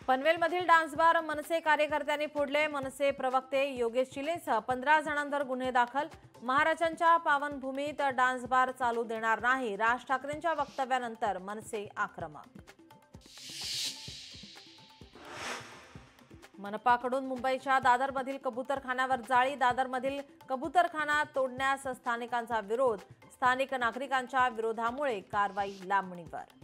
पनवेलमधील dance bar मनसे कार्यकर्त्यांनी फोडले। मनसे प्रवक्ते योगेश चिलेसह 15 जणांवर गुन्हे दाखल। महाराजांच्या पावनभूमीत डान्स बार चालू देणार नाही, राज ठाकरेंच्या वक्तव्यानंतर मनसे आक्रमक। मनपाकडून मुंबईच्या दादरमधील कबूतरखान्यावर जाळी। दादरमधील कबूतरखाना तोडण्यास स्थानिकांचा विरोध। स्थानिक नागरिकांच्या विरोधामुळे कारवाई लांबणीवर।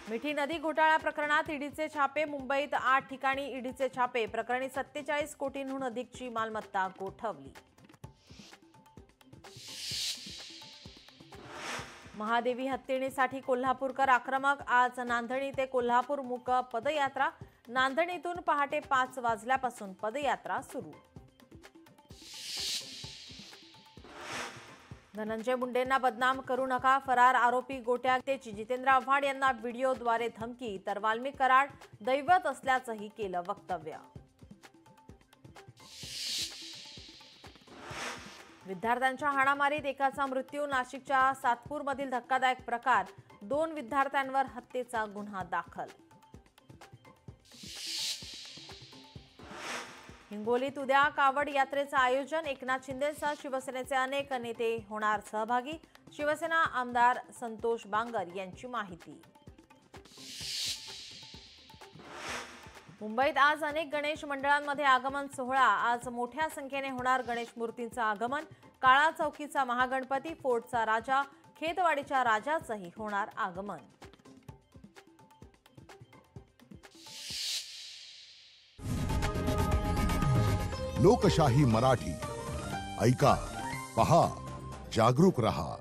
मिठी नदी घोटाळा प्रकरणात ईडीचे छापे। मुंबईत 8 ठिकाणी ईडीचे छापे। प्रकरणी 47 कोटींहून अधिकची मालमत्ता गोठवली। महादेवी हत्तीणीसाठी कोल्हापूरकर आक्रमक। आज नांदणी ते कोल्हापूर मूक पदयात्रा। नांदणीतून पहाटे 5 वाजल्यापासून पदयात्रा सुरू। धनंजय मुंडेंना बदनाम करू नका। फरार आरोपी गोट्यातेची जितेंद्र आव्हाड यांना व्हिडिओद्वारे धमकी। तर वाल्मिक कराड दैवत असल्याचंही केलं वक्तव्य। विद्यार्थ्यांच्या हाणामारीत एकाचा मृत्यू। नाशिकच्या सातपूरमधील धक्कादायक प्रकार। 2 विद्यार्थ्यांवर हत्येचा गुन्हा दाखल। हिंगोलीत उद्या कावड यात्रेचं आयोजन। एकनाथ शिंदेसह शिवसेनेचे अनेक नेते होणार सहभागी। शिवसेना आमदार संतोष बांगर यांची माहिती। मुंबईत आज अनेक गणेश मंडळांमध्ये आगमन सोहळा। आज मोठ्या संख्येने होणार गणेश मूर्तींचं आगमन। काळा चौकीचा महागणपती, फोर्टचा राजा, खेतवाडीच्या राजाचंही होणार आगमन। लोकशाही मराठी ऐका, पहा, जागरूक रहा।